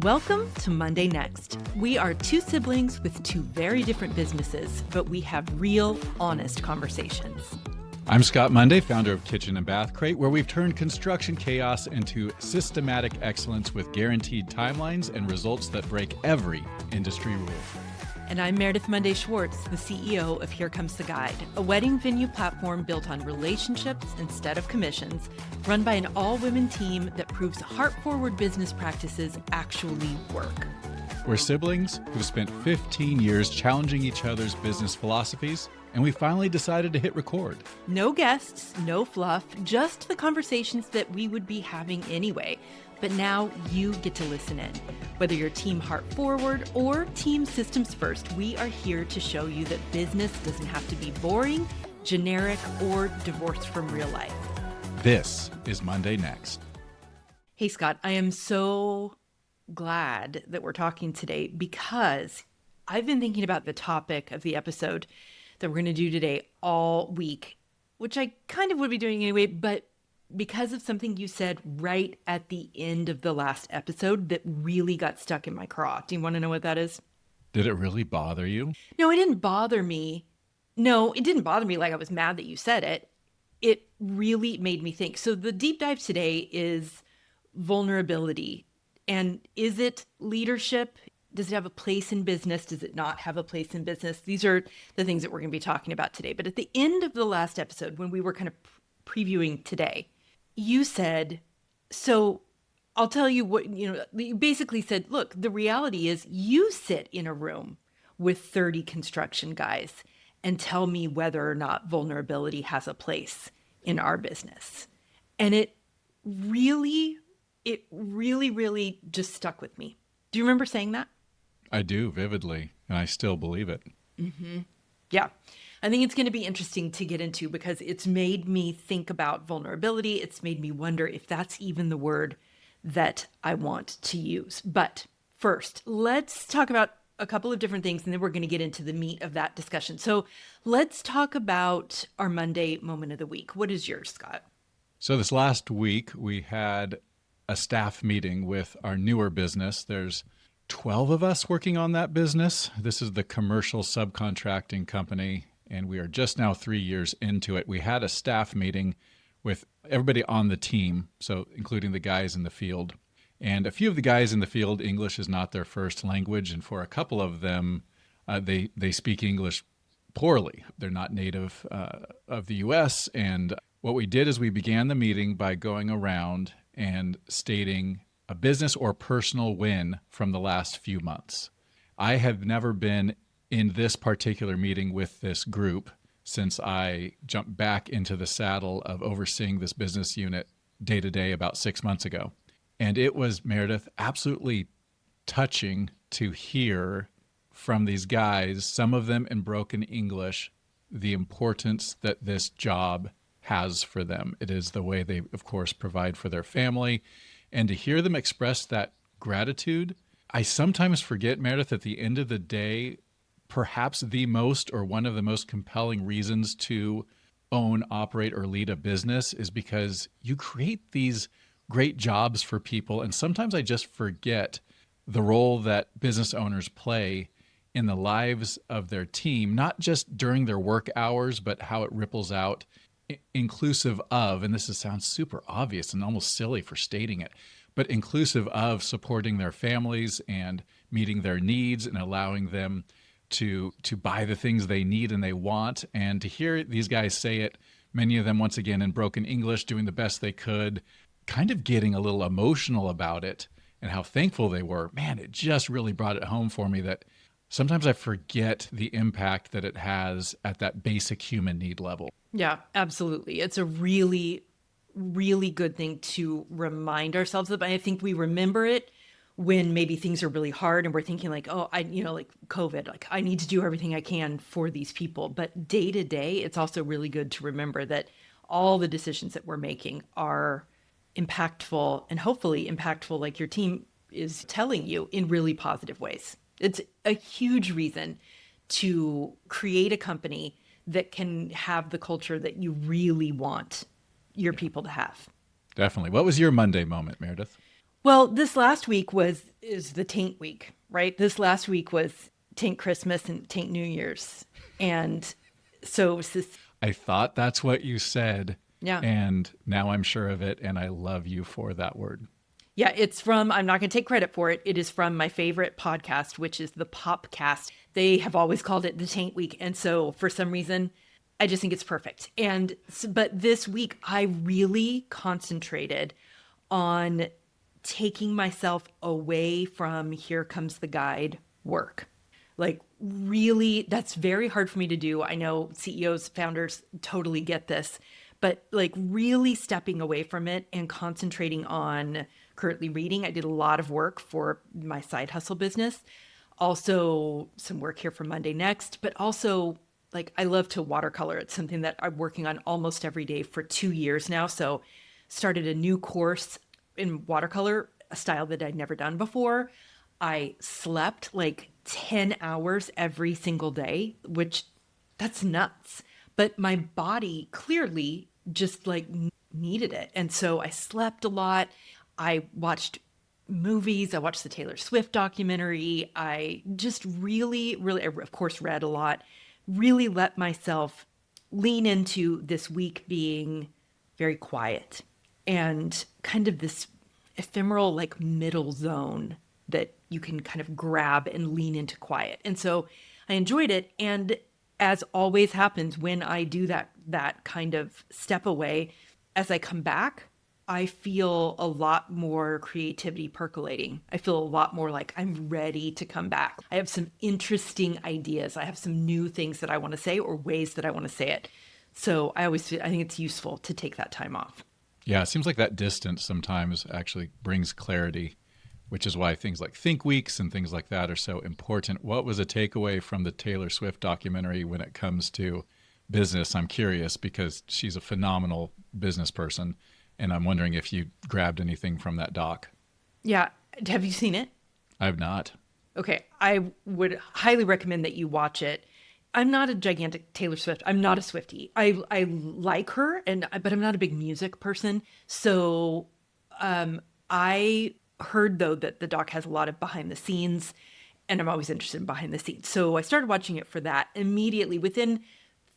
Welcome to Monday Next. We are two siblings with two very different businesses, but we have real, honest conversations. I'm Scott Monday, founder of Kitchen and Bath Crate, where we've turned construction chaos into systematic excellence with guaranteed timelines and results that break every industry rule. And I'm Meredith Monday Schwartz, the CEO of Here Comes the Guide, a wedding venue platform built on relationships instead of commissions, run by an all-women team that proves heart-forward business practices actually work. We're siblings who've spent 15 years challenging each other's business philosophies, and we finally decided to hit record. No guests, no fluff, just the conversations that we would be having anyway. But now you get to listen in. Whether you're team heart forward or team systems first, we are here to show you that business doesn't have to be boring, generic, or divorced from real life. This is Monday Next. Hey, Scott, I am so glad that we're talking today because I've been thinking about the topic of the episode that we're going to do today all week, which I kind of would be doing anyway, but because of something you said right at the end of the last episode that really got stuck in my craw. Do you want to know what that is? Did it really bother you? No, it didn't bother me. No, it didn't bother me like I was mad that you said it. It really made me think. So the deep dive today is vulnerability. And is it leadership? Does it have a place in business? Does it not have a place in business? These are the things that we're going to be talking about today. But at the end of the last episode, when we were kind of previewing today, you said, so I'll tell you what, you basically said, look, the reality is you sit in a room with 30 construction guys and tell me whether or not vulnerability has a place in our business. And it really just stuck with me. Do you remember saying that? I do, vividly, and I still believe it. Mm-hmm. Yeah. I think it's going to be interesting to get into because it's made me think about vulnerability. It's made me wonder if that's even the word that I want to use. But first, let's talk about a couple of different things, and then we're going to get into the meat of that discussion. So let's talk about our Monday moment of the week. What is yours, Scott? So this last week, we had a staff meeting with our newer business. There's 12 of us working on that business. This is the commercial subcontracting company, and we are just now 3 years into it. We had a staff meeting with everybody on the team, so including the guys in the field. And a few of the guys in the field, English is not their first language, and for a couple of them, they speak English poorly. They're not native of the U.S., and what we did is we began the meeting by going around and stating a business or personal win from the last few months. I have never been in this particular meeting with this group since I jumped back into the saddle of overseeing this business unit day to day about 6 months ago. And it was, Meredith, absolutely touching to hear from these guys, some of them in broken English, the importance that this job has for them. It is the way they, of course, provide for their family. And to hear them express that gratitude, I sometimes forget, Meredith, at the end of the day, perhaps the most or one of the most compelling reasons to own, operate, or lead a business is because you create these great jobs for people. And sometimes I just forget the role that business owners play in the lives of their team, not just during their work hours, but how it ripples out inclusive of, and sounds super obvious and almost silly for stating it, but inclusive of supporting their families and meeting their needs and allowing them to buy the things they need and they want. And to hear these guys say it, many of them, once again, in broken English, doing the best they could, kind of getting a little emotional about it and how thankful they were, man, it just really brought it home for me that sometimes I forget the impact that it has at that basic human need level. Yeah, absolutely. It's a really, really good thing to remind ourselves of. I think we remember it when maybe things are really hard and we're thinking like, oh, like COVID, like I need to do everything I can for these people. But day to day, it's also really good to remember that all the decisions that we're making are impactful and hopefully impactful, like your team is telling you, in really positive ways. It's a huge reason to create a company that can have the culture that you really want your people to have. Definitely. What was your Monday moment, Meredith? Well, this last week is the taint week, right? This last week was taint Christmas and taint New Year's. And so it was this, I thought that's what you said, yeah. and now I'm sure of it, and I love you for that word. Yeah, it's from, I'm not going to take credit for it. It is from my favorite podcast, which is the Popcast. They have always called it the Taint Week. And so for some reason, I just think it's perfect. But this week, I really concentrated on taking myself away from here comes the guide work. Like, really, that's very hard for me to do. I know CEOs, founders totally get this, but like really stepping away from it and concentrating on currently reading. I did a lot of work for my side hustle business, also some work here for Monday Next, but also like I love to watercolor. It's something that I'm working on almost every day for 2 years now. So started a new course in watercolor, a style that I'd never done before. I slept like 10 hours every single day, which that's nuts. But my body clearly just like needed it. And so I slept a lot. I watched movies. I watched the Taylor Swift documentary. I just really, really, of course, read a lot, really let myself lean into this week being very quiet and kind of this ephemeral, like middle zone that you can kind of grab and lean into quiet. And so I enjoyed it. And as always happens when I do that kind of step away, as I come back, I feel a lot more creativity percolating. I feel a lot more like I'm ready to come back. I have some interesting ideas. I have some new things that I want to say or ways that I want to say it. So I think it's useful to take that time off. Yeah, it seems like that distance sometimes actually brings clarity, which is why things like Think Weeks and things like that are so important. What was a takeaway from the Taylor Swift documentary when it comes to business? I'm curious because she's a phenomenal business person, and I'm wondering if you grabbed anything from that doc. Yeah. Have you seen it? I have not. Okay. I would highly recommend that you watch it. I'm not a gigantic Taylor Swift. I'm not a Swiftie. I like her but I'm not a big music person. So I heard though that the doc has a lot of behind the scenes, and I'm always interested in behind the scenes. So I started watching it for that. Immediately within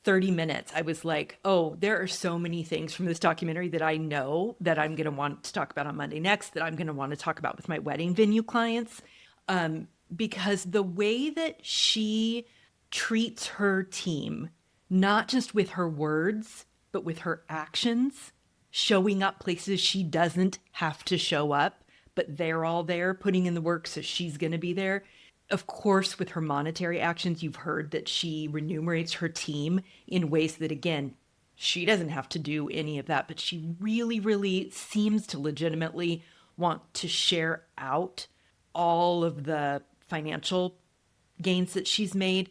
30 minutes, I was like, oh, there are so many things from this documentary that I know that I'm going to want to talk about on Monday Next, that I'm going to want to talk about with my wedding venue clients. Because the way that she treats her team, not just with her words, but with her actions, showing up places she doesn't have to show up, but they're all there putting in the work, so she's going to be there. Of course, with her monetary actions, you've heard that she remunerates her team in ways that, again, she doesn't have to do any of that, but she really, really seems to legitimately want to share out all of the financial gains that she's made.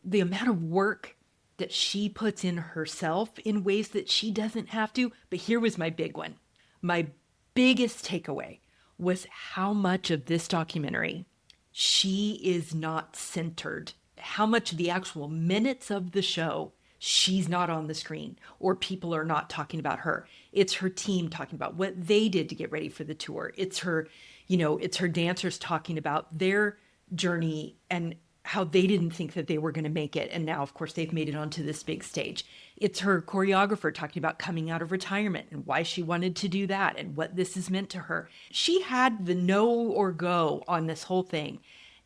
The amount of work that she puts in herself in ways that she doesn't have to. But here was my big one. My biggest takeaway was how much of this documentary she is not centered, how much of the actual minutes of the show she's not on the screen or people are not talking about her. It's her team talking about what they did to get ready for the tour. It's her, it's her dancers talking about their journey and how they didn't think that they were going to make it. And now, of course, they've made it onto this big stage. It's her choreographer talking about coming out of retirement and why she wanted to do that and what this has meant to her. She had the no or go on this whole thing.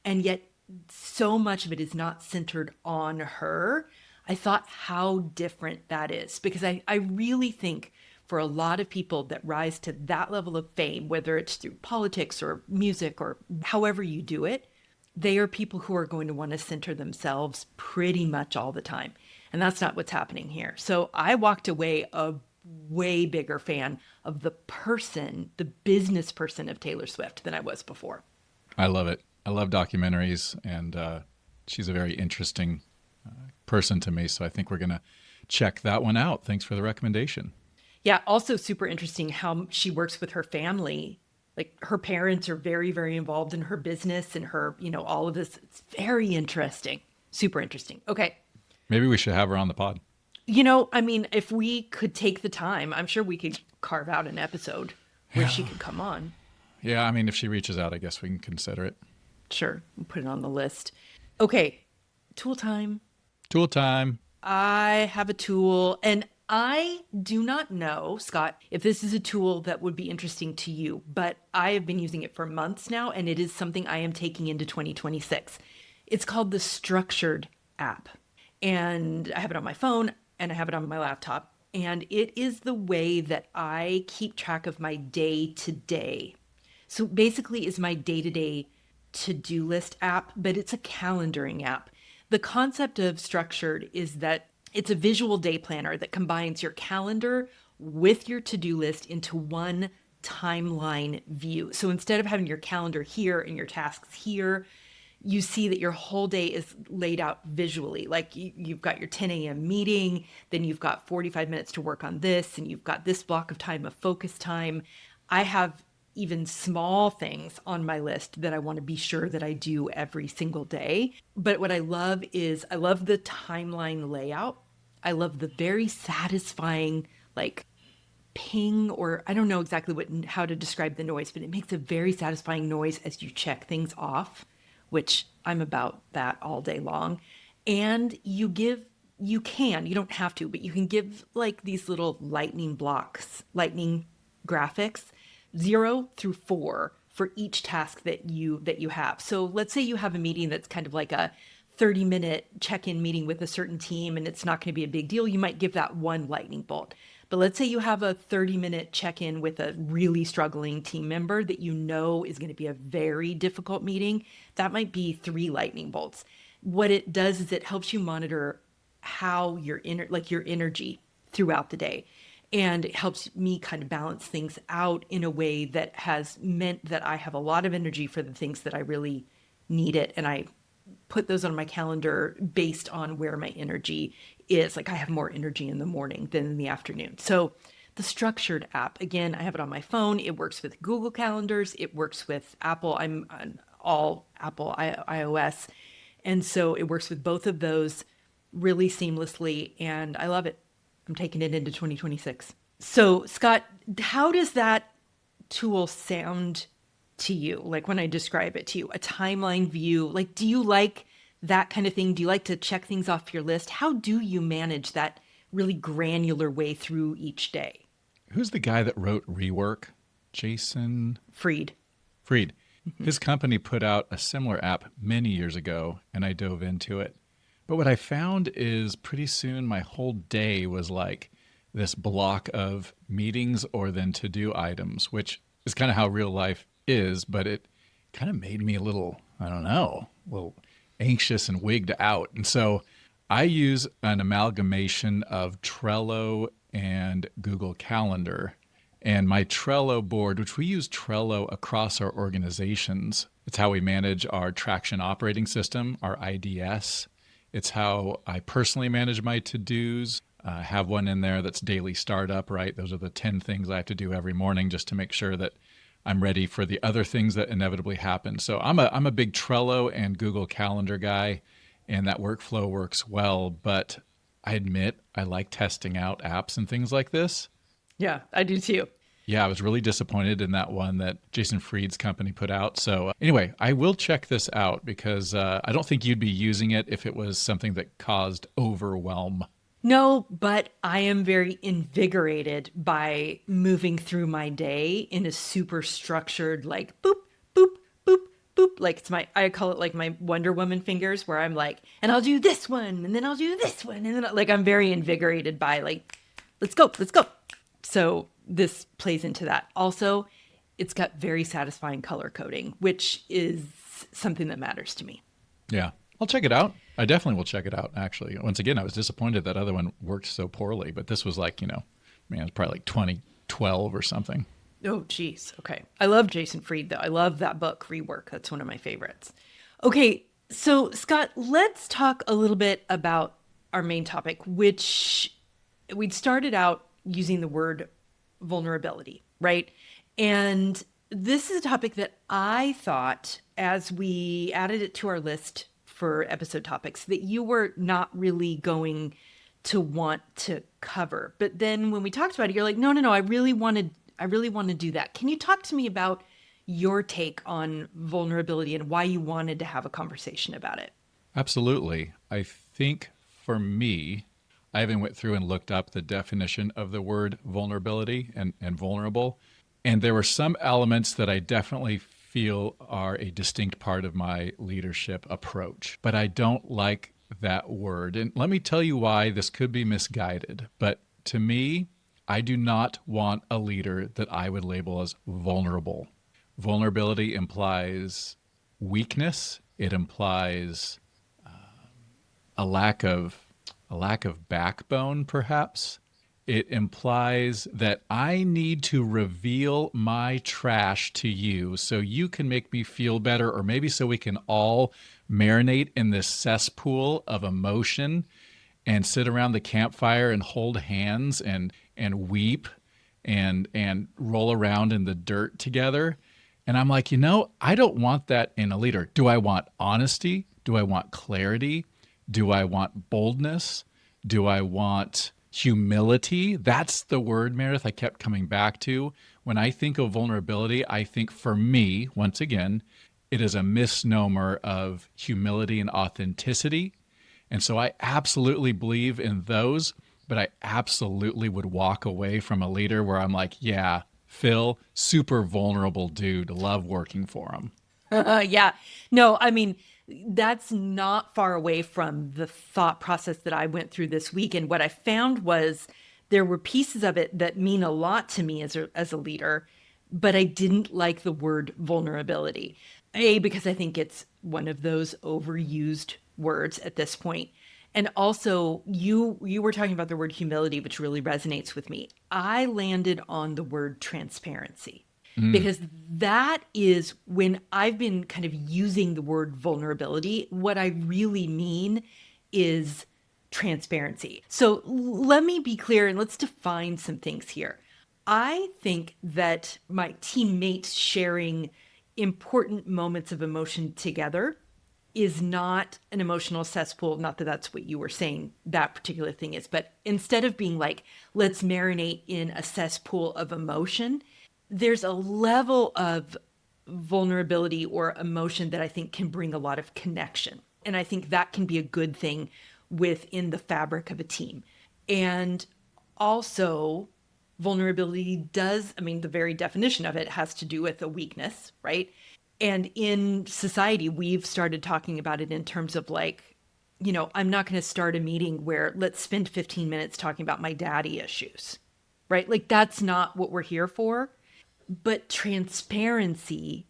And yet so much of it is not centered on her. I thought how different that is, because I really think for a lot of people that rise to that level of fame, whether it's through politics or music or however you do it, they are people who are going to want to center themselves pretty much all the time. And that's not what's happening here. So I walked away a way bigger fan of the person, the business person of Taylor Swift than I was before. I love it. I love documentaries, and she's a very interesting person to me. So I think we're going to check that one out. Thanks for the recommendation. Yeah, also super interesting how she works with her family. Like her parents are very, very involved in her business and her, all of this. It's very interesting. Super interesting. Okay. Maybe we should have her on the pod. If we could take the time, I'm sure we could carve out an episode where she could come on. Yeah, I mean, if she reaches out, I guess we can consider it. Sure, we'll put it on the list. Okay, tool time. Tool time. I have a tool, and I do not know, Scott, if this is a tool that would be interesting to you, but I have been using it for months now, and it is something I am taking into 2026. It's called the Structured app, and I have it on my phone and I have it on my laptop, and it is the way that I keep track of my day to day. So basically, is my day to day to do list app, but it's a calendaring app. The concept of structured is that it's a visual day planner that combines your calendar with your to do list into one timeline view. So instead of having your calendar here and your tasks here, you see that your whole day is laid out visually. Like you've got your 10 a.m. meeting, then you've got 45 minutes to work on this, and you've got this block of time of focus time. I have even small things on my list that I want to be sure that I do every single day. But what I love is I love the timeline layout. I love the very satisfying, like, ping, or I don't know exactly how to describe the noise, but it makes a very satisfying noise as you check things off, which I'm about that all day long. And you don't have to, but you can give like these little lightning blocks, lightning graphics, 0 through 4 for each task that you have. So let's say you have a meeting that's kind of like a 30-minute check-in meeting with a certain team, and it's not going to be a big deal. You might give that one lightning bolt. But let's say you have a 30-minute check-in with a really struggling team member that you know is going to be a very difficult meeting. That might be 3 lightning bolts. What it does is it helps you monitor how your energy throughout the day. And it helps me kind of balance things out in a way that has meant that I have a lot of energy for the things that I really need it. And I put those on my calendar based on where my energy is. Like I have more energy in the morning than in the afternoon. So the Structured app, again, I have it on my phone. It works with Google Calendars. It works with Apple. I'm on all Apple iOS. And so it works with both of those really seamlessly. And I love it. I'm taking it into 2026. So, Scott, how does that tool sound to you? Like when I describe it to you, a timeline view, like, do you like that kind of thing? Do you like to check things off your list? How do you manage that really granular way through each day? Who's the guy that wrote Rework? Jason Freed. Fried. His company put out a similar app many years ago, and I dove into it. But what I found is pretty soon my whole day was like this block of meetings or then to-do items, which is kind of how real life is, but it kind of made me a little, I don't know, a little anxious and wigged out. And so I use an amalgamation of Trello and Google Calendar. And my Trello board, which we use Trello across our organizations, it's how we manage our traction operating system, our IDS. It's how I personally manage my to-dos. I have one in there that's daily startup, right? Those are the 10 things I have to do every morning just to make sure that I'm ready for the other things that inevitably happen. So I'm a big Trello and Google Calendar guy, and that workflow works well. But I admit I like testing out apps and things like this. Yeah, I do too. Yeah, I was really disappointed in that one that Jason Fried's company put out. So anyway, I will check this out because I don't think you'd be using it if it was something that caused overwhelm. No, but I am very invigorated by moving through my day in a super structured, like boop, boop, boop, boop. Like I call it like my Wonder Woman fingers, where I'm like, and I'll do this one, and then I'll do this one. And then like, I'm very invigorated by like, let's go, let's go. So this plays into that. Also, it's got very satisfying color coding, which is something that matters to me. Yeah, I'll check it out. I definitely will check it out, actually. Once again, I was disappointed that other one worked so poorly, but this was like, man, it's probably like 2012 or something. Oh, geez. Okay. I love Jason Fried, though. I love that book, Rework. That's one of my favorites. Okay. So, Scott, let's talk a little bit about our main topic, which we'd started out using the word vulnerability, right? And this is a topic that I thought, as we added it to our list for episode topics, that you were not really going to want to cover. But then when we talked about it, you're like, no, I really want to do that. Can you talk to me about your take on vulnerability and why you wanted to have a conversation about it. Absolutely. I think for me, I even went through and looked up the definition of the word vulnerability and vulnerable. And there were some elements that I definitely feel are a distinct part of my leadership approach. But I don't like that word. And let me tell you why this could be misguided. But to me, I do not want a leader that I would label as vulnerable. Vulnerability implies weakness. It implies a lack of backbone, perhaps. It implies that I need to reveal my trash to you so you can make me feel better, or maybe so we can all marinate in this cesspool of emotion and sit around the campfire and hold hands and weep and roll around in the dirt together. And I'm like, I don't want that in a leader. Do I want honesty? Do I want clarity? Do I want boldness? Do I want humility? That's the word, Meredith, I kept coming back to. When I think of vulnerability, I think for me, once again, it is a misnomer of humility and authenticity. And so I absolutely believe in those, but I absolutely would walk away from a leader where I'm like, yeah, Phil, super vulnerable dude, love working for him. Yeah. No, I mean, that's not far away from the thought process that I went through this week. And what I found was there were pieces of it that mean a lot to me as a leader, but I didn't like the word vulnerability. Because I think it's one of those overused words at this point. And also, you were talking about the word humility, which really resonates with me. I landed on the word transparency Mm. because that is when I've been kind of using the word vulnerability. What I really mean is transparency. So let me be clear and let's define some things here. I think that my teammates sharing important moments of emotion together is not an emotional cesspool. Not that that's what you were saying that particular thing is, but instead of being like, let's marinate in a cesspool of emotion, there's a level of vulnerability or emotion that I think can bring a lot of connection. And I think that can be a good thing within the fabric of a team. And also, vulnerability does, I mean, the very definition of it has to do with a weakness, right? And in society, we've started talking about it in terms of like, I'm not going to start a meeting where let's spend 15 minutes talking about my daddy issues, right? Like, that's not what we're here for. But transparency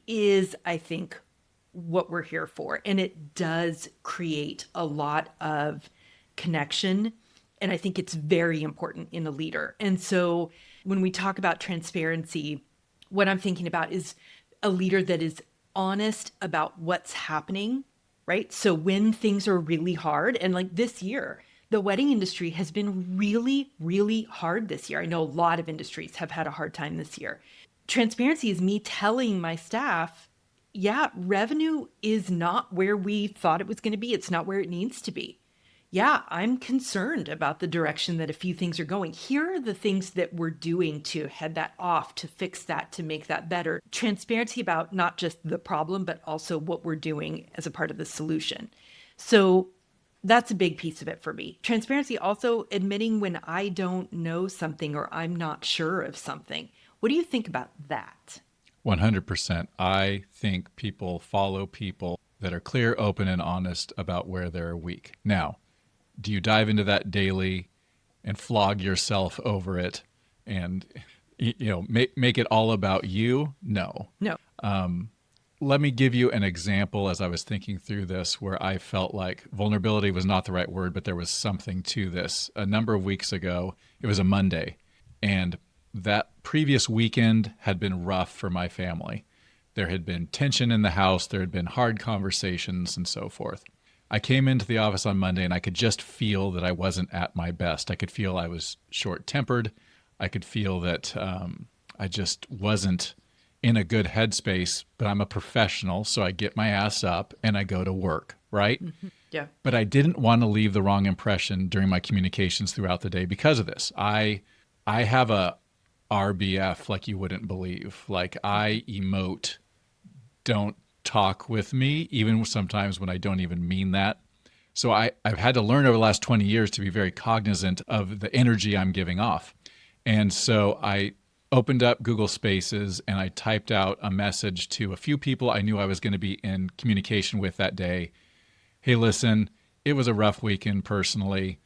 is, I think, what we're here for. And it does create a lot of connection. And I think it's very important in a leader. And so when we talk about transparency, what I'm thinking about is a leader that is honest about what's happening, right? So when things are really hard, and like this year, the wedding industry has been really, really hard this year. I know a lot of industries have had a hard time this year. Transparency is me telling my staff, yeah, revenue is not where we thought it was going to be. It's not where it needs to be. Yeah, I'm concerned about the direction that a few things are going. Here are the things that we're doing to head that off, to fix that, to make that better. Transparency about not just the problem, but also what we're doing as a part of the solution. So that's a big piece of it for me. Transparency also admitting when I don't know something or I'm not sure of something. What do you think about that? 100%. I think people follow people that are clear, open, and honest about where they're weak. Now, do you dive into that daily and flog yourself over it and make it all about you? No. No. Let me give you an example as I was thinking through this where I felt like vulnerability was not the right word, but there was something to this. A number of weeks ago, it was a Monday, and that previous weekend had been rough for my family. There had been tension in the house, there had been hard conversations, and so forth. I came into the office on Monday and I could just feel that I wasn't at my best. I could feel I was short-tempered. I could feel that I just wasn't in a good headspace, but I'm a professional, so I get my ass up and I go to work, right? Mm-hmm. Yeah. But I didn't want to leave the wrong impression during my communications throughout the day because of this. I have RBF like you wouldn't believe. Like I emote, don't talk with me, even sometimes when I don't even mean that. So I've had to learn over the last 20 years to be very cognizant of the energy I'm giving off. And so I opened up Google Spaces and I typed out a message to a few people I knew I was going to be in communication with that day. Hey, listen, it was a rough weekend personally.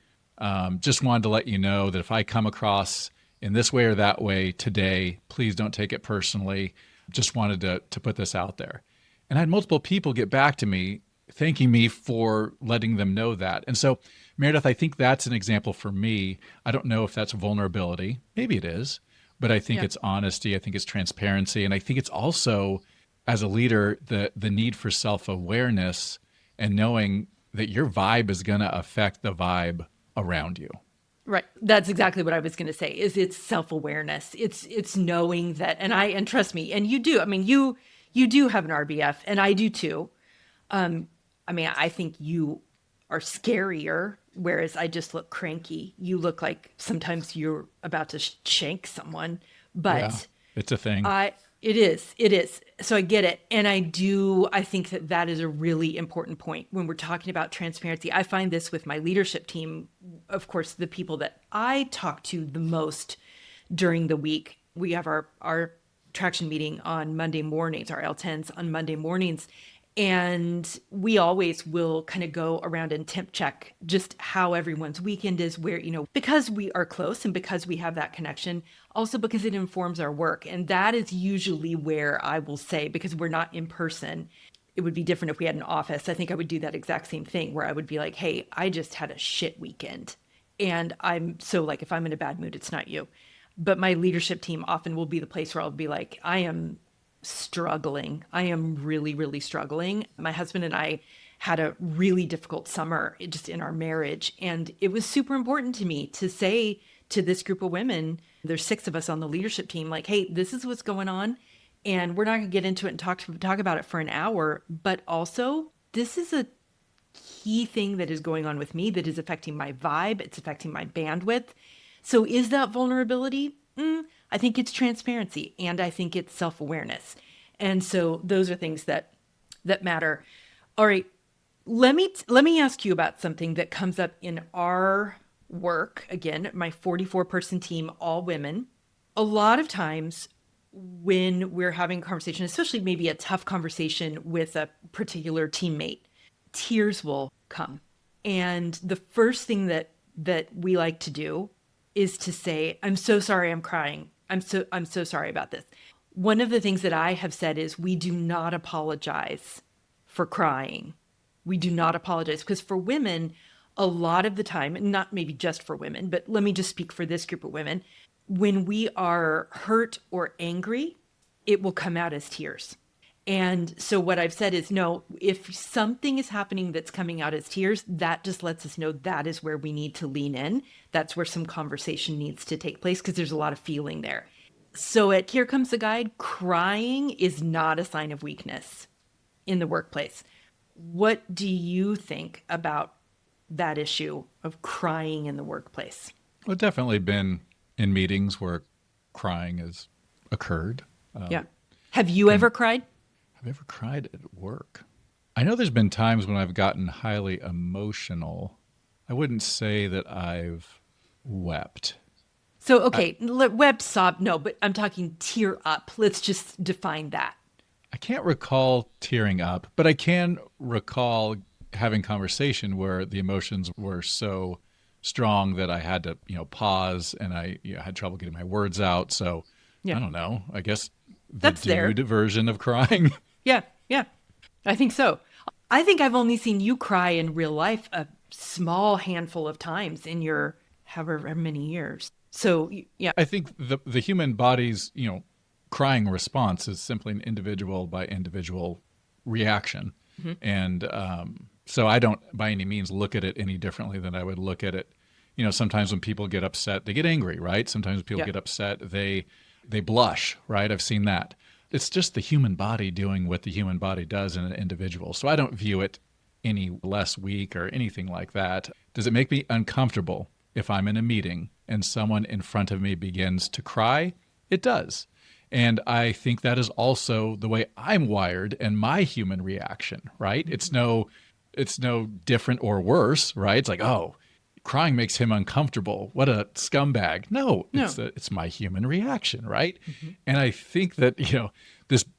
Just wanted to let you know that if I come across in this way or that way today, please don't take it personally. Just wanted to put this out there. And I had multiple people get back to me thanking me for letting them know that. And so, Meredith, I think that's an example for me. I don't know if that's vulnerability. Maybe it is, but I think Yeah. it's honesty. I think it's transparency. And I think it's also, as a leader, the need for self-awareness and knowing that your vibe is going to affect the vibe around you. Right. That's exactly what I was going to say. Is it's self-awareness. It's knowing that, and trust me, and you do. I mean, you do have an RBF, and I do too. I mean, I think you are scarier, whereas I just look cranky. You look like sometimes you're about to shank someone, Yeah, but it's a thing. it is. So I get it. And I think that that is a really important point when we're talking about transparency. I find this with my leadership team. Of course, the people that I talk to the most during the week, we have our traction meeting on Monday mornings, our L10s on Monday mornings. And we always will kind of go around and temp check just how everyone's weekend is, where, because we are close and because we have that connection, also because it informs our work. And that is usually where I will say, because we're not in person, it would be different if we had an office. I think I would do that exact same thing where I would be like, hey, I just had a shit weekend. And I'm so like, if I'm in a bad mood, it's not you. But my leadership team often will be the place where I'll be like, I am struggling. I am really, really struggling. My husband and I had a really difficult summer just in our marriage. And it was super important to me to say to this group of women, there's 6 of us on the leadership team, like, hey, this is what's going on. And we're not going to get into it and talk about it for an hour. But also, this is a key thing that is going on with me that is affecting my vibe. It's affecting my bandwidth. So is that vulnerability? I think it's transparency, and I think it's self-awareness. And so those are things that matter. All right, let me ask you about something that comes up in our work. Again, my 44-person team, all women. A lot of times when we're having a conversation, especially maybe a tough conversation with a particular teammate, tears will come. And the first thing that we like to do is to say, I'm so sorry, I'm crying. I'm so sorry about this. One of the things that I have said is we do not apologize for crying. We do not apologize because for women, a lot of the time, not maybe just for women, but let me just speak for this group of women, when we are hurt or angry, it will come out as tears. And so what I've said is, no, if something is happening that's coming out as tears, that just lets us know that is where we need to lean in. That's where some conversation needs to take place because there's a lot of feeling there. So at Here Comes the Guide, crying is not a sign of weakness in the workplace. What do you think about that issue of crying in the workplace? Well, definitely been in meetings where crying has occurred. Yeah. Have you ever cried? Have you ever cried at work? I know there's been times when I've gotten highly emotional. I wouldn't say that I've wept. So, okay, web sob, no, but I'm talking tear up. Let's just define that. I can't recall tearing up, but I can recall having conversation where the emotions were so strong that I had to, pause and I had trouble getting my words out. So Yeah, I don't know. I guess the that's there. dude version of crying. Yeah, yeah, I think so. I think I've only seen you cry in real life a small handful of times in your however many years. So, yeah, I think the human body's, crying response is simply an individual by individual reaction. mhm, And so I don't by any means look at it any differently than I would look at it. Sometimes when people get upset, they get angry, right? Sometimes when people yeah, get upset, they blush, right? I've seen that. It's just the human body doing what the human body does in an individual. So I don't view it any less weak or anything like that. Does it make me uncomfortable if I'm in a meeting and someone in front of me begins to cry? It does. And I think that is also the way I'm wired and my human reaction, right? It's no different or worse, right? It's like, oh, crying makes him uncomfortable. What a scumbag. No, No. it's my human reaction, right? Mhm. And I think that,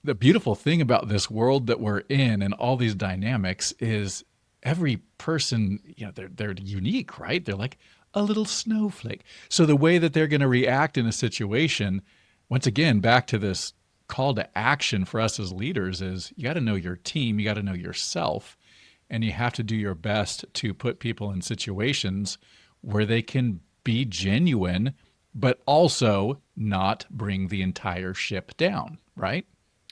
the beautiful thing about this world that we're in and all these dynamics is every person, they're unique, right? They're like a little snowflake. So the way that they're going to react in a situation, once again, back to this call to action for us as leaders, is you got to know your team, you got to know yourself, and you have to do your best to put people in situations where they can be genuine, but also not bring the entire ship down, right?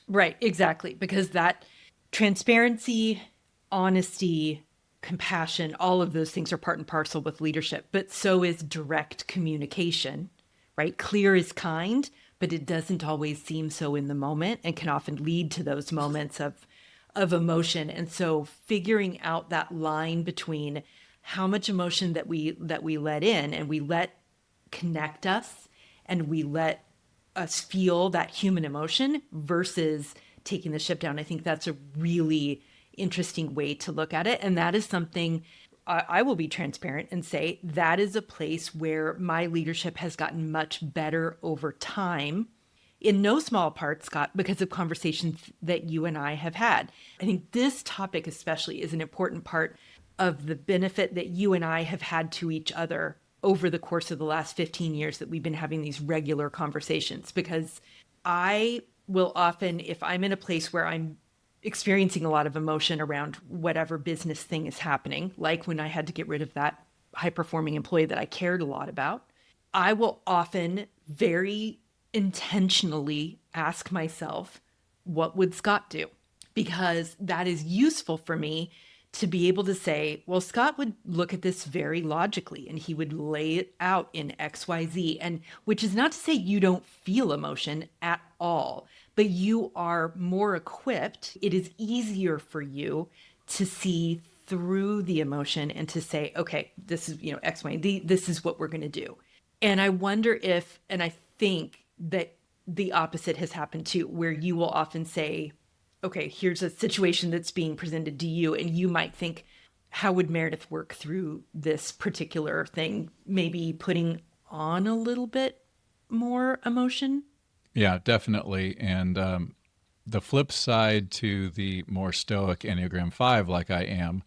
Right, exactly. Because that transparency, honesty, compassion, all of those things are part and parcel with leadership, but so is direct communication, right? Clear is kind, but it doesn't always seem so in the moment and can often lead to those moments of emotion. And so figuring out that line between how much emotion that we let in and we let connect us and we let us feel that human emotion versus taking the ship down. I think that's a really interesting way to look at it. And that is something I will be transparent and say that is a place where my leadership has gotten much better over time, in no small part, Scott, because of conversations that you and I have had. I think this topic, especially, is an important part of the benefit that you and I have had to each other over the course of the last 15 years that we've been having these regular conversations. Because I will often, if I'm in a place where I'm experiencing a lot of emotion around whatever business thing is happening, like when I had to get rid of that high performing employee that I cared a lot about, I will often very intentionally ask myself, what would Scott do? Because that is useful for me to be able to say, well, Scott would look at this very logically and he would lay it out in XYZ. And which is not to say you don't feel emotion at all, but you are more equipped. It is easier for you to see through the emotion and to say, okay, this is, X, Y, Z, this is what we're going to do. And I wonder if, and I think that the opposite has happened too, where you will often say, okay, here's a situation that's being presented to you, and you might think, how would Meredith work through this particular thing? Maybe putting on a little bit more emotion. Yeah, definitely. And the flip side to the more stoic Enneagram 5, like I am,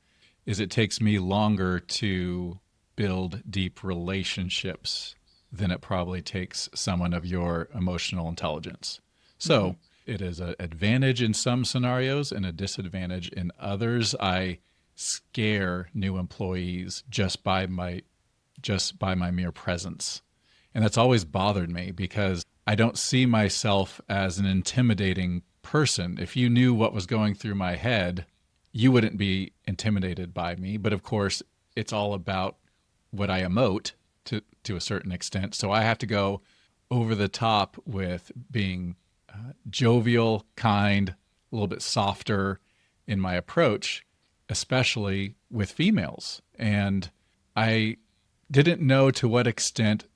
is it takes me longer to build deep relationships than it probably takes someone of your emotional intelligence. Mm-hmm. So it is an advantage in some scenarios and a disadvantage in others. I scare new employees just by my mere presence. And that's always bothered me because I don't see myself as an intimidating person. If you knew what was going through my head, you wouldn't be intimidated by me. But of course, it's all about what I emote to a certain extent. So I have to go over the top with being jovial, kind, a little bit softer in my approach, especially with females. And I didn't know to what extent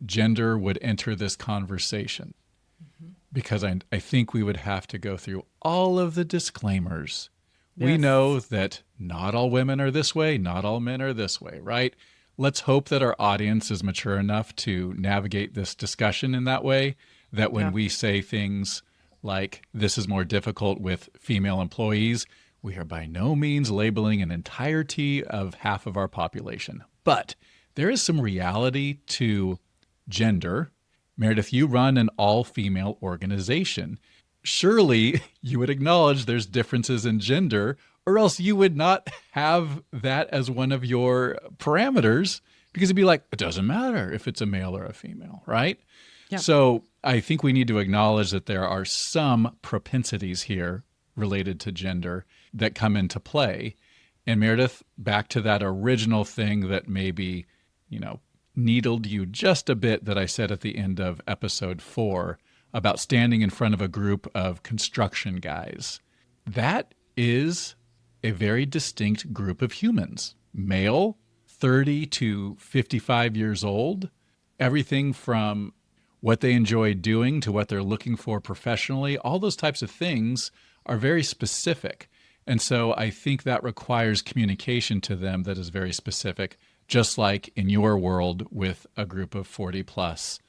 gender would enter this conversation Mm-hmm. because I think we would have to go through all of the disclaimers. We Yes. know that not all women are this way, not all men are this way, right? Let's hope that our audience is mature enough to navigate this discussion in that way, that when Yeah. we say things like this is more difficult with female employees, we are by no means labeling an entirety of half of our population. But there is some reality to gender. Meredith, you run an all-female organization. Surely you would acknowledge there's differences in gender, or else you would not have that as one of your parameters because it'd be like, it doesn't matter if it's a male or a female, right? Yeah. So I think we need to acknowledge that there are some propensities here related to gender that come into play. And Meredith, back to that original thing that maybe, you know, needled you just a bit that I said at the end of episode 4 about standing in front of a group of construction guys. That is a very distinct group of humans. Male, 30 to 55 years old, everything from what they enjoy doing to what they're looking for professionally. All those types of things are very specific. And so I think that requires communication to them that is very specific, just like in your world with a group of 40 plus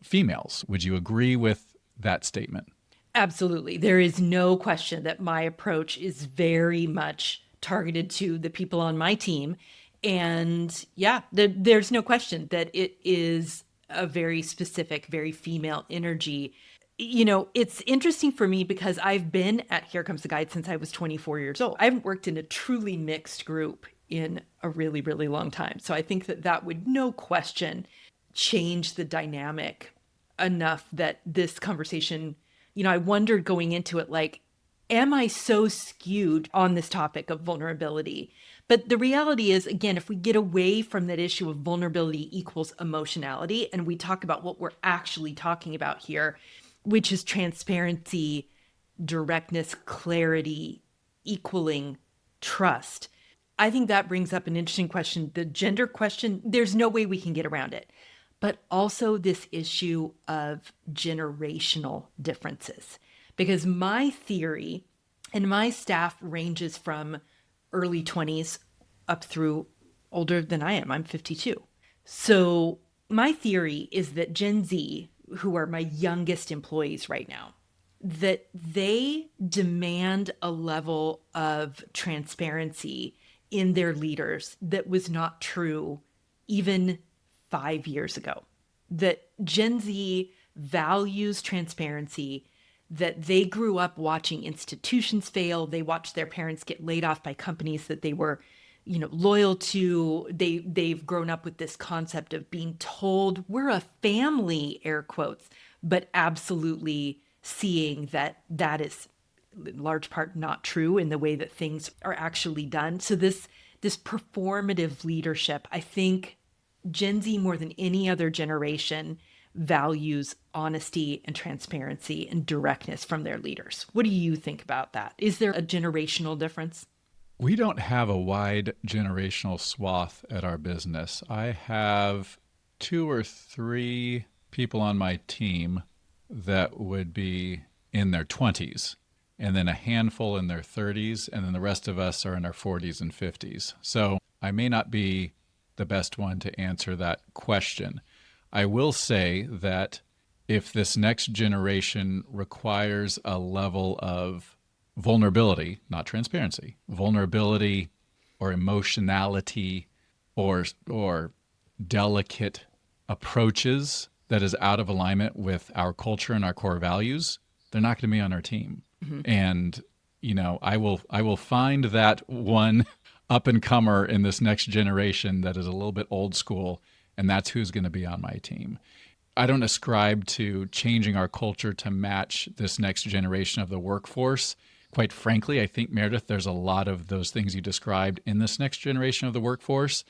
females. Would you agree with that statement? Absolutely. There is no question that my approach is very much targeted to the people on my team. And yeah, there's no question that it is a very specific, very female energy. You know, it's interesting for me because I've been at Here Comes the Guide since I was 24 years old. I haven't worked in a truly mixed group in a really, really long time. So I think that that would no question change the dynamic enough that this conversation, you know, I wondered going into it, like, am I so skewed on this topic of vulnerability? But the reality is, again, if we get away from that issue of vulnerability equals emotionality and we talk about what we're actually talking about here, which is transparency, directness, clarity, equaling trust, I think that brings up an interesting question. The gender question, there's no way we can get around it. But also this issue of generational differences. Because my theory and my staff ranges from early 20s up through older than I am. I'm 52. So my theory is that Gen Z, who are my youngest employees right now, that they demand a level of transparency in their leaders that was not true even 5 years ago. That Gen Z values transparency, that they grew up watching institutions fail. They watched their parents get laid off by companies that they were, you know, loyal to. They've grown up with this concept of being told we're a family, air quotes, but absolutely seeing that that is in large part not true in the way that things are actually done. So this performative leadership, I think Gen Z more than any other generation values honesty and transparency and directness from their leaders. What do you think about that? Is there a generational difference? We don't have a wide generational swath at our business. I have 2 or 3 people on my team that would be in their 20s, and then a handful in their 30s, and then the rest of us are in our 40s and 50s. So I may not be the best one to answer that question. I will say that if this next generation requires a level of vulnerability, not transparency, vulnerability or emotionality or delicate approaches that is out of alignment with our culture and our core values, they're not going to be on our team. Mm-hmm. And you know, I will find that one up and comer in this next generation that is a little bit old school, and that's who's going to be on my team. I don't ascribe to changing our culture to match this next generation of the workforce. Quite frankly, I think, Meredith, there's a lot of those things you described in this next generation of the workforce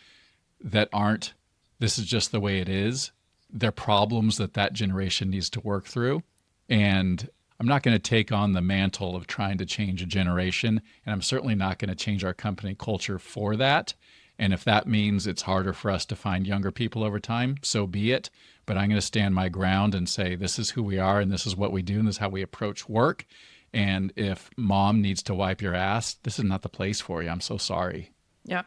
that aren't, this is just the way it is. They're problems that that generation needs to work through. And I'm not going to take on the mantle of trying to change a generation, and I'm certainly not going to change our company culture for that. And if that means it's harder for us to find younger people over time, so be it. But I'm going to stand my ground and say, this is who we are, and this is what we do, and this is how we approach work. And if mom needs to wipe your ass, this is not the place for you. I'm so sorry. Yeah,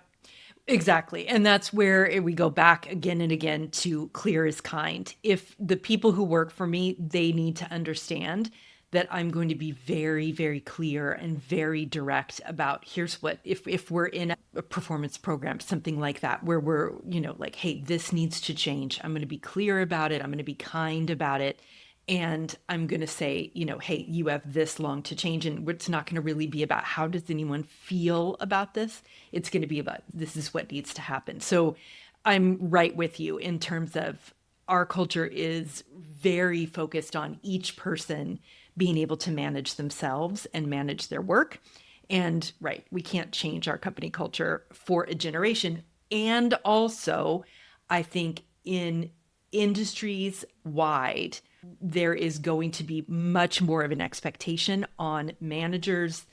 exactly. And that's where we go back again and again to clear is kind. If the people who work for me, they need to understand that I'm going to be very, very clear and very direct about here's what, if we're in a performance program, something like that, where we're, you know, like, hey, this needs to change. I'm going to be clear about it. I'm going to be kind about it. And I'm going to say, you know, hey, you have this long to change. And it's not going to really be about how does anyone feel about this? It's going to be about this is what needs to happen. So I'm right with you in terms of our culture is very focused on each person being able to manage themselves and manage their work. And right, we can't change our company culture for a generation. And also, I think in industries wide, there is going to be much more of an expectation on managers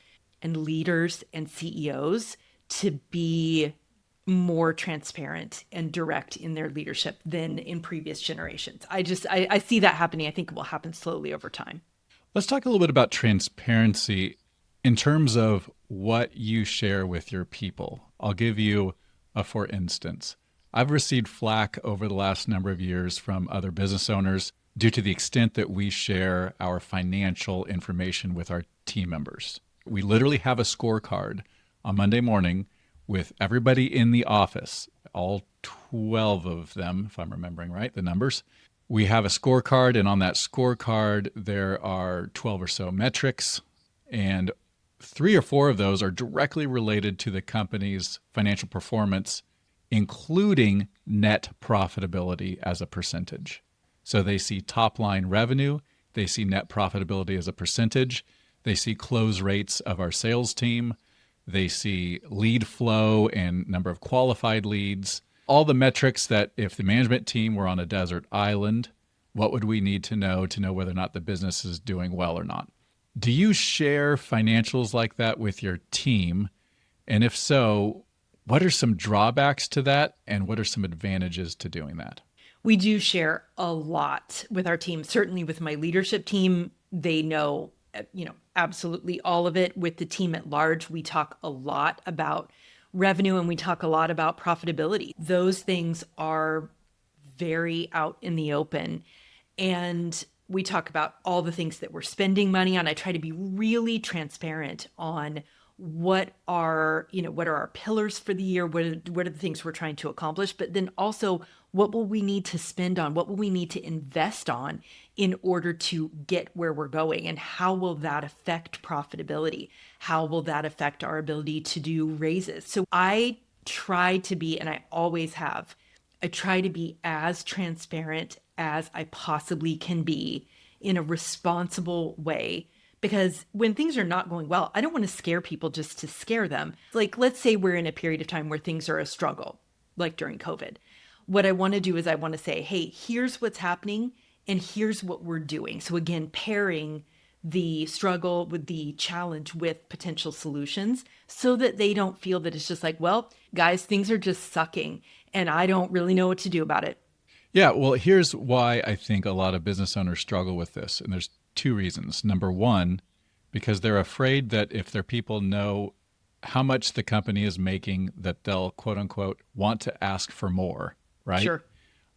and leaders and CEOs to be more transparent and direct in their leadership than in previous generations. I see that happening. I think it will happen slowly over time. Let's talk a little bit about transparency in terms of what you share with your people. I'll give you a for instance. I've received flack over the last number of years from other business owners due to the extent that we share our financial information with our team members. We literally have a scorecard on Monday morning with everybody in the office, all 12 of them, if I'm remembering right, the numbers. We have a scorecard, and on that scorecard, there are 12 or so metrics, and 3 or 4 of those are directly related to the company's financial performance, including net profitability as a percentage. So they see top line revenue, they see net profitability as a percentage, they see close rates of our sales team, they see lead flow and number of qualified leads, all the metrics that if the management team were on a desert island, what would we need to know whether or not the business is doing well or not? Do you share financials like that with your team? And if so, what are some drawbacks to that and what are some advantages to doing that? We do share a lot with our team. Certainly with my leadership team, they know, absolutely all of it. With the team at large, we talk a lot about revenue and we talk a lot about profitability. Those things are very out in the open. And we talk about all the things that we're spending money on. I try to be really transparent on what are our pillars for the year, what are the things we're trying to accomplish, but then also what will we need to spend on, what will we need to invest on in order to get where we're going, and how will that affect profitability? How will that affect our ability to do raises? So I try to be, and I always have, I try to be as transparent as I possibly can be in a responsible way. Because when things are not going well, I don't want to scare people just to scare them. Like, let's say we're in a period of time where things are a struggle, like during COVID. What I want to do is I want to say, hey, here's what's happening and here's what we're doing. So again, pairing the struggle with the challenge with potential solutions so that they don't feel that it's just like, well, guys, things are just sucking and I don't really know what to do about it. Yeah, well, here's why I think a lot of business owners struggle with this. And there's 2 reasons. Number one, because they're afraid that if their people know how much the company is making, that they'll quote unquote want to ask for more, right? Sure.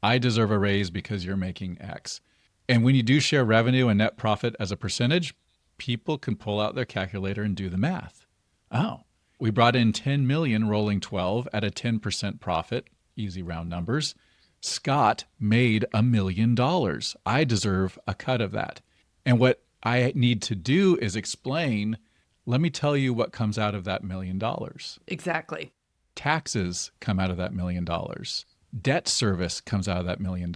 I deserve a raise because you're making X. And when you do share revenue and net profit as a percentage, people can pull out their calculator and do the math. Oh, we brought in 10 million rolling 12 at a 10% profit, easy round numbers. Scott made $1 million. I deserve a cut of that. And what I need to do is explain, let me tell you what comes out of that $1 million. Exactly. Taxes come out of that $1 million. Debt service comes out of that $1 million.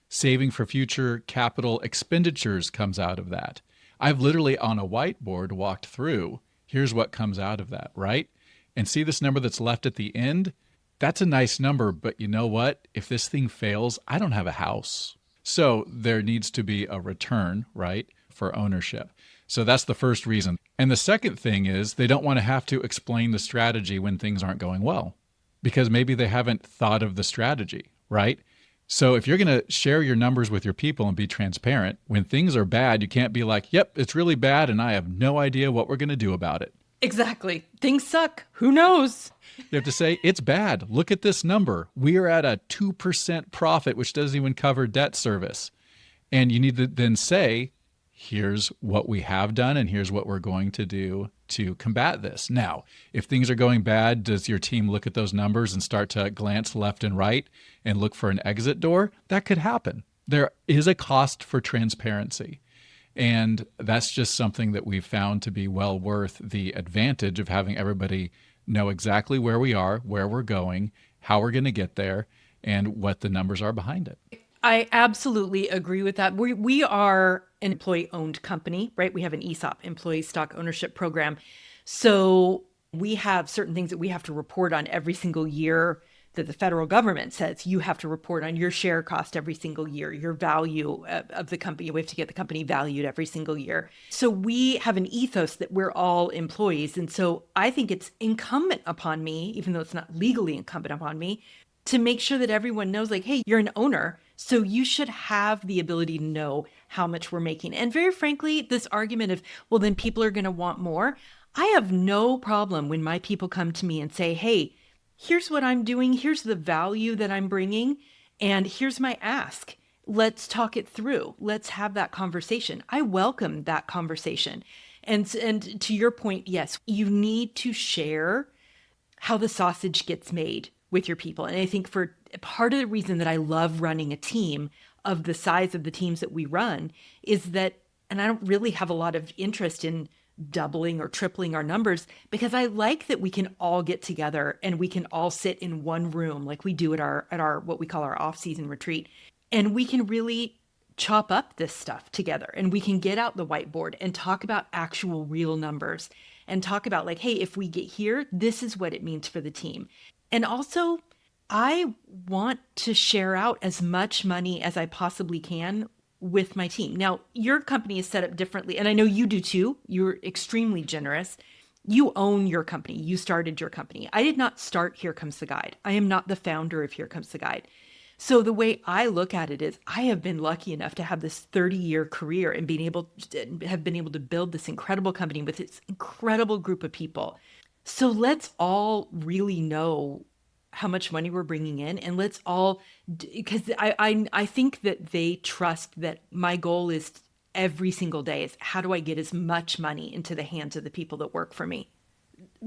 Saving for future capital expenditures comes out of that. I've literally on a whiteboard walked through, here's what comes out of that, right? And see this number that's left at the end? That's a nice number, but you know what? If this thing fails, I don't have a house. So there needs to be a return, right, for ownership. So that's the first reason. And the second thing is they don't want to have to explain the strategy when things aren't going well because maybe they haven't thought of the strategy, right? So if you're going to share your numbers with your people and be transparent, when things are bad, you can't be like, yep, it's really bad and I have no idea what we're going to do about it. Exactly. Things suck. Who knows? You have to say, it's bad. Look at this number. We are at a 2% profit, which doesn't even cover debt service. And you need to then say, here's what we have done and here's what we're going to do to combat this. Now, if things are going bad, does your team look at those numbers and start to glance left and right and look for an exit door? That could happen. There is a cost for transparency. And that's just something that we've found to be well worth the advantage of having everybody know exactly where we are, where we're going, how we're going to get there, and what the numbers are behind it. I absolutely agree with that. We are an employee-owned company, right? We have an ESOP, employee stock ownership program. So we have certain things that we have to report on every single year that the federal government says you have to report on your share cost every single year, your value of the company. We have to get the company valued every single year. So we have an ethos that we're all employees. And so I think it's incumbent upon me, even though it's not legally incumbent upon me, to make sure that everyone knows, like, hey, you're an owner, so you should have the ability to know how much we're making. And very frankly, this argument of, well, then people are going to want more. I have no problem when my people come to me and say, hey, here's what I'm doing, here's the value that I'm bringing, and here's my ask. Let's talk it through. Let's have that conversation. I welcome that conversation. And to your point, yes, you need to share how the sausage gets made with your people. And I think for part of the reason that I love running a team of the size of the teams that we run is that, and I don't really have a lot of interest in doubling or tripling our numbers, because I like that we can all get together and we can all sit in one room like we do at our what we call our off-season retreat, and we can really chop up this stuff together, and we can get out the whiteboard and talk about actual real numbers and talk about, like, hey, if we get here, this is what it means for the team. And also, I want to share out as much money as I possibly can with my team. Now, your company is set up differently, and I know you do too. You're extremely generous. You own your company. You started your company. I did not start Here Comes the Guide. I am not the founder of Here Comes the Guide. So the way I look at it is I have been lucky enough to have this 30-year career and have been able to build this incredible company with this incredible group of people. So let's all really know how much money we're bringing in, and let's all, because I think that they trust that my goal is every single day is, how do I get as much money into the hands of the people that work for me,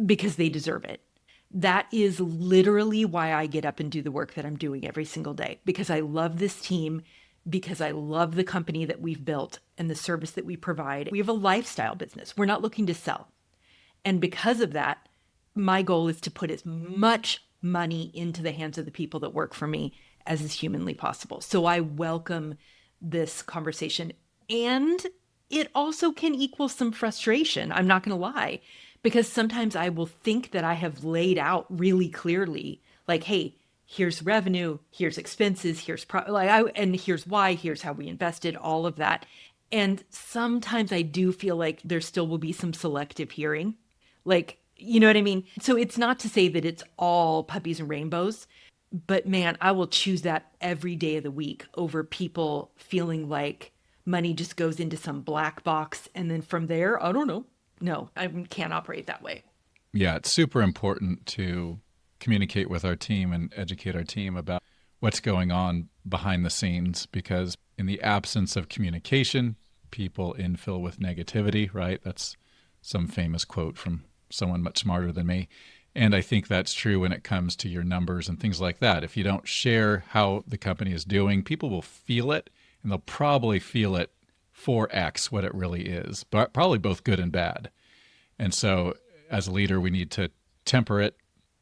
because they deserve it. That is literally why I get up and do the work that I'm doing every single day, because I love this team, because I love the company that we've built and the service that we provide. We have a lifestyle business. We're not looking to sell. And because of that, my goal is to put as much money into the hands of the people that work for me as is humanly possible. So I welcome this conversation. And it also can equal some frustration. I'm not going to lie, because sometimes I will think that I have laid out really clearly, like, hey, here's revenue, here's expenses, and here's why, here's how we invested, all of that. And sometimes I do feel like there still will be some selective hearing. Like, you know what I mean? So it's not to say that it's all puppies and rainbows, but man, I will choose that every day of the week over people feeling like money just goes into some black box. And then from there, I don't know. No, I can't operate that way. Yeah, it's super important to communicate with our team and educate our team about what's going on behind the scenes, because in the absence of communication, people infill with negativity, right? That's some famous quote from someone much smarter than me. And I think that's true when it comes to your numbers and things like that. If you don't share how the company is doing, people will feel it, and they'll probably feel it 4x what it really is, but probably both good and bad. And so as a leader, we need to temper it,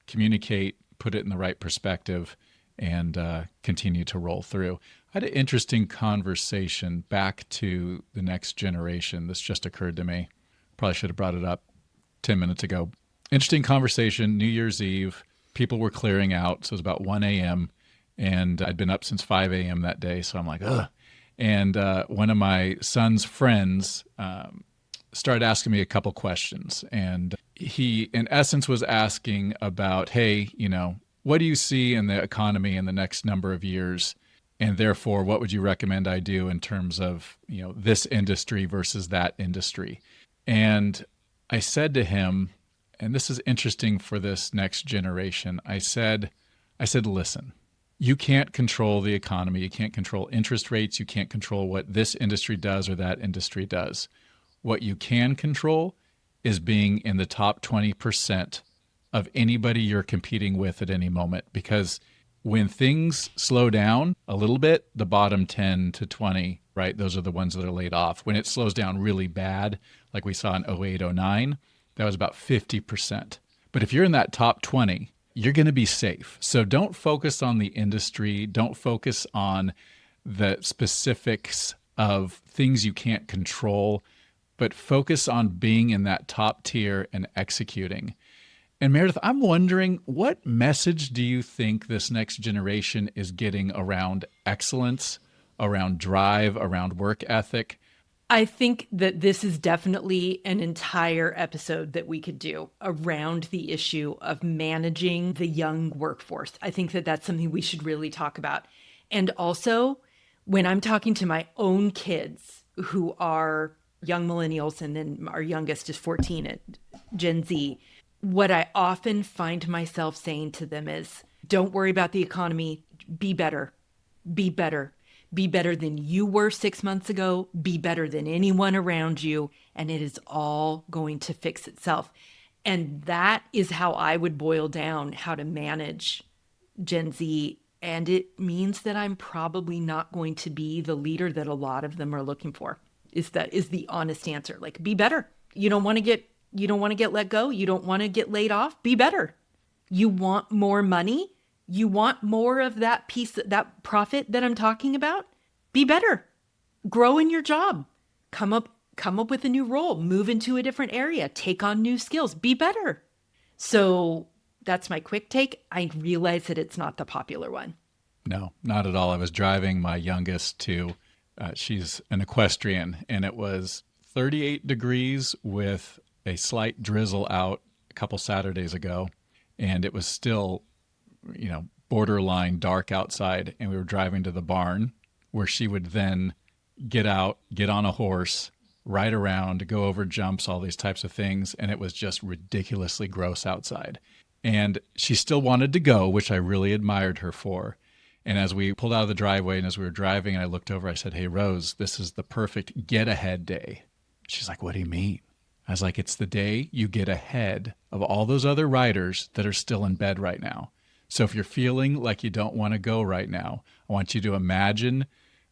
communicate, put it in the right perspective, and continue to roll through. I had an interesting conversation back to the next generation. This just occurred to me. Probably should have brought it up 10 minutes ago. Interesting conversation, New Year's Eve. People were clearing out, so it was about 1 a.m., and I'd been up since 5 a.m. that day, so I'm like, ugh. And one of my son's friends started asking me a couple questions, and he, in essence, was asking about, hey, what do you see in the economy in the next number of years? And therefore, what would you recommend I do in terms of, this industry versus that industry? And I said to him, and this is interesting for this next generation, I said, listen, you can't control the economy. You can't control interest rates. You can't control what this industry does or that industry does. What you can control is being in the top 20% of anybody you're competing with at any moment. Because when things slow down a little bit, the bottom 10 to 20, right, those are the ones that are laid off. When it slows down really bad, like we saw in 08, 09, that was about 50%. But if you're in that top 20, you're going to be safe. So don't focus on the industry. Don't focus on the specifics of things you can't control, but focus on being in that top tier and executing. And Meredith, I'm wondering, what message do you think this next generation is getting around excellence, around drive, around work ethic? I think that this is definitely an entire episode that we could do around the issue of managing the young workforce. I think that that's something we should really talk about. And also, when I'm talking to my own kids who are young millennials, and then our youngest is 14 at Gen Z, what I often find myself saying to them is, don't worry about the economy, be better, be better. Be better than you were 6 months ago. Be better than anyone around you. And it is all going to fix itself. And that is how I would boil down how to manage Gen Z. And it means that I'm probably not going to be the leader that a lot of them are looking for. Is the honest answer. Like, be better. You don't want to get let go. You don't want to get laid off. Be better. You want more money? You want more of that piece, that profit that I'm talking about? Be better. Grow in your job. Come up with a new role. Move into a different area. Take on new skills. Be better. So that's my quick take. I realize that it's not the popular one. No, not at all. I was driving my youngest to, she's an equestrian, and it was 38 degrees with a slight drizzle out a couple Saturdays ago. And it was still, borderline dark outside. And we were driving to the barn where she would then get out, get on a horse, ride around, go over jumps, all these types of things. And it was just ridiculously gross outside. And she still wanted to go, which I really admired her for. And as we pulled out of the driveway and as we were driving, and I looked over, I said, "Hey, Rose, this is the perfect get ahead day." She's like, "What do you mean?" I was like, "It's the day you get ahead of all those other riders that are still in bed right now. So if you're feeling like you don't want to go right now, I want you to imagine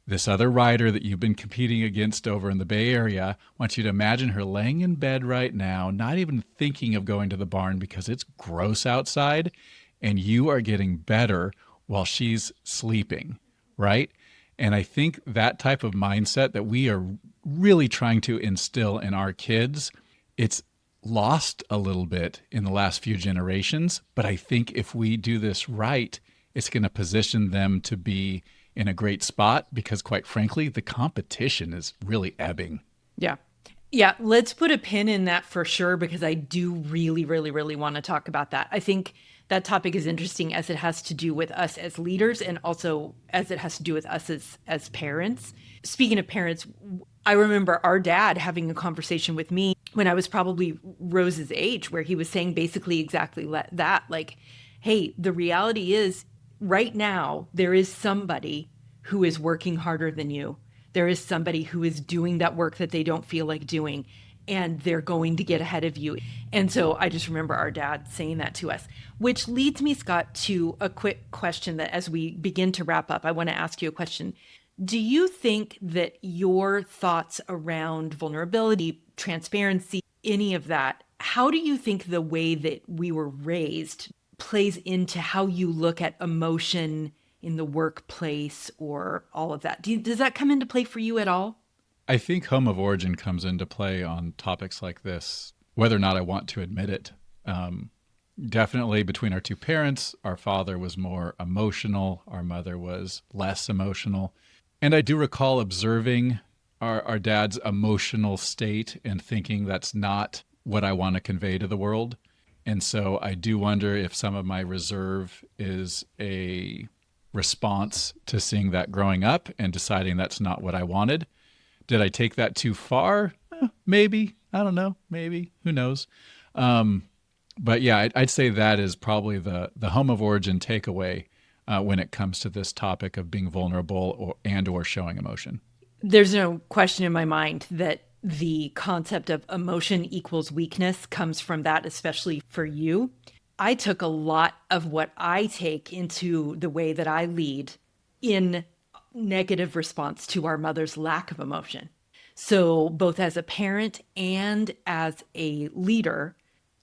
this other rider that you've been competing against over in the Bay Area. I want you to imagine her laying in bed right now, not even thinking of going to the barn because it's gross outside, and you are getting better while she's sleeping," right? And I think that type of mindset that we are really trying to instill in our kids, it's lost a little bit in the last few generations. But I think if we do this right, it's going to position them to be in a great spot because, quite frankly, the competition is really ebbing. Yeah. Yeah, let's put a pin in that for sure, because I do really, really, really want to talk about that. I think that topic is interesting as it has to do with us as leaders and also as it has to do with us as parents. Speaking of parents, I remember our dad having a conversation with me when I was probably Rose's age, where he was saying basically exactly that. Like, hey, the reality is right now, there is somebody who is working harder than you. There is somebody who is doing that work that they don't feel like doing, and they're going to get ahead of you. And so I just remember our dad saying that to us, which leads me, Scott, to a quick question that as we begin to wrap up, I want to ask you a question. Do you think that your thoughts around vulnerability, transparency, any of that, how do you think the way that we were raised plays into how you look at emotion in the workplace or all of that? Does that come into play for you at all? I think home of origin comes into play on topics like this, whether or not I want to admit it. Definitely between our two parents, our father was more emotional, our mother was less emotional. And I do recall observing our dad's emotional state and thinking that's not what I want to convey to the world. And so I do wonder if some of my reserve is a response to seeing that growing up and deciding that's not what I wanted. Did I take that too far? Maybe. I don't know. Maybe. Who knows? But yeah, I'd say that is probably the home of origin takeaway when it comes to this topic of being vulnerable or showing emotion. There's no question in my mind that the concept of emotion equals weakness comes from that, especially for you. I took a lot of what I take into the way that I lead in negative response to our mother's lack of emotion. So, both as a parent and as a leader,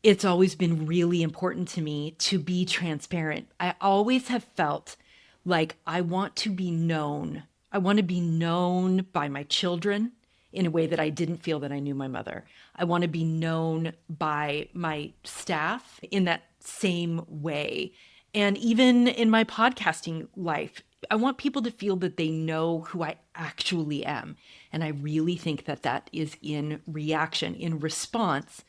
it's always been really important to me to be transparent. I always have felt like I want to be known. I want to be known by my children in a way that I didn't feel that I knew my mother. I want to be known by my staff in that same way. And even in my podcasting life, I want people to feel that they know who I actually am. And I really think that that is in reaction, in response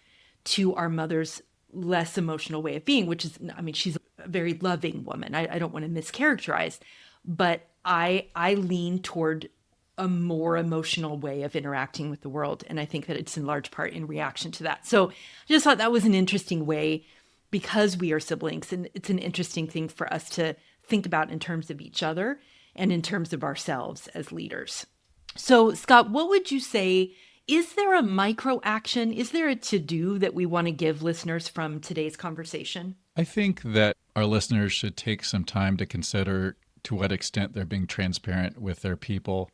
to our mother's less emotional way of being, which is, I mean, she's a very loving woman. I don't want to mischaracterize, but I lean toward a more emotional way of interacting with the world. And I think that it's in large part in reaction to that. So I just thought that was an interesting way because we are siblings. And it's an interesting thing for us to think about in terms of each other and in terms of ourselves as leaders. So, Scott, what would you say? Is there a micro action? Is there a to-do that we want to give listeners from today's conversation? I think that our listeners should take some time to consider to what extent they're being transparent with their people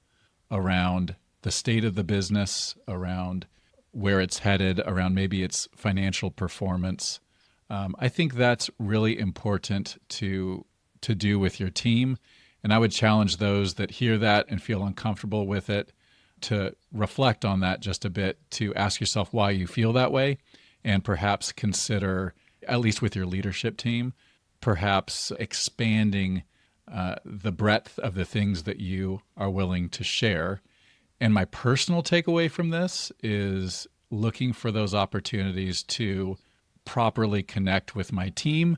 around the state of the business, around where it's headed, around maybe its financial performance. I think that's really important to do with your team. And I would challenge those that hear that and feel uncomfortable with it to reflect on that just a bit, to ask yourself why you feel that way, and perhaps consider, at least with your leadership team, perhaps expanding the breadth of the things that you are willing to share. And my personal takeaway from this is looking for those opportunities to properly connect with my team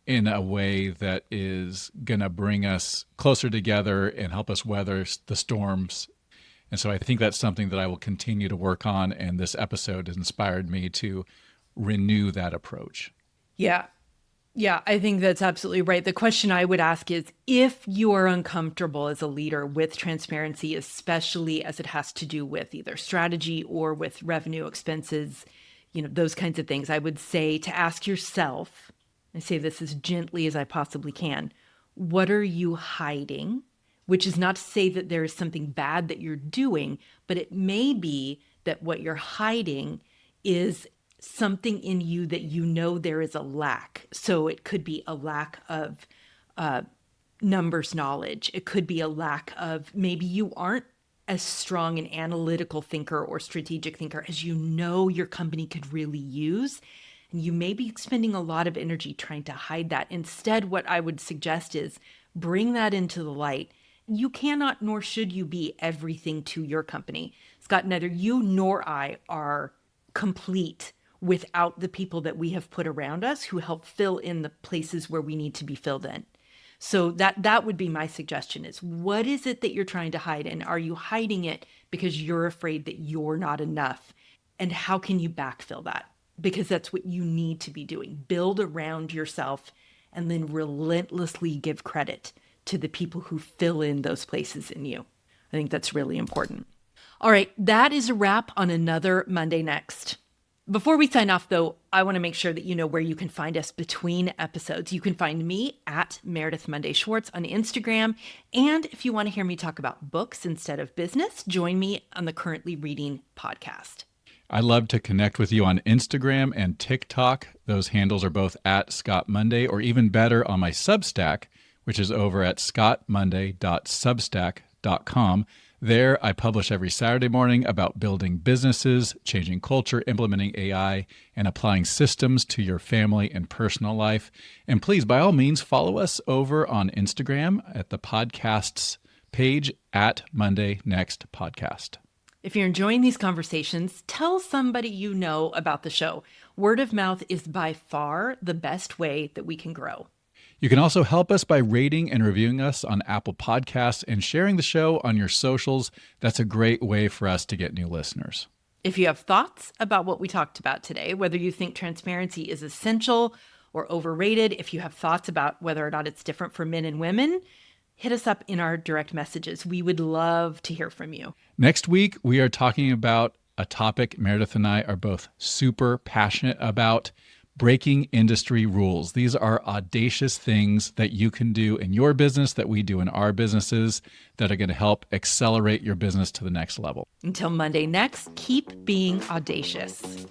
in a way that is going to bring us closer together and help us weather the storms. And so I think that's something that I will continue to work on. And this episode has inspired me to renew that approach. Yeah. Yeah, I think that's absolutely right. The question I would ask is, if you are uncomfortable as a leader with transparency, especially as it has to do with either strategy or with revenue, expenses, those kinds of things, I would say to ask yourself, I say this as gently as I possibly can, what are you hiding? Which is not to say that there is something bad that you're doing, but it may be that what you're hiding is something in you that there is a lack. So it could be a lack of numbers knowledge. It could be a lack of, maybe you aren't as strong an analytical thinker or strategic thinker as your company could really use. And you may be spending a lot of energy trying to hide that. Instead, what I would suggest is bring that into the light. You cannot, nor should you be everything to your company. Scott, neither you nor I are complete without the people that we have put around us who help fill in the places where we need to be filled in. So that would be my suggestion is, what is it that you're trying to hide? And are you hiding it because you're afraid that you're not enough? And how can you backfill that? Because that's what you need to be doing. Build around yourself and then relentlessly give credit to the people who fill in those places in you. I think that's really important. All right, that is a wrap on another Monday Next. Before we sign off, though, I want to make sure that you know where you can find us between episodes. You can find me at Meredith Monday Schwartz on Instagram. And if you want to hear me talk about books instead of business, join me on the Currently Reading podcast. I love to connect with you on Instagram and TikTok. Those handles are both at Scott Monday, or even better, on my Substack, which is over at scottmonday.substack.com. There, I publish every Saturday morning about building businesses, changing culture, implementing AI, and applying systems to your family and personal life. And please, by all means, follow us over on Instagram at the podcasts page at Monday Next Podcast. If you're enjoying these conversations, tell somebody you know about the show. Word of mouth is by far the best way that we can grow. You can also help us by rating and reviewing us on Apple Podcasts and sharing the show on your socials. That's a great way for us to get new listeners. If you have thoughts about what we talked about today, whether you think transparency is essential or overrated, if you have thoughts about whether or not it's different for men and women, hit us up in our direct messages. We would love to hear from you. Next week, we are talking about a topic Meredith and I are both super passionate about: breaking industry rules. These are audacious things that you can do in your business, that we do in our businesses, that are going to help accelerate your business to the next level. Until Monday next, keep being audacious.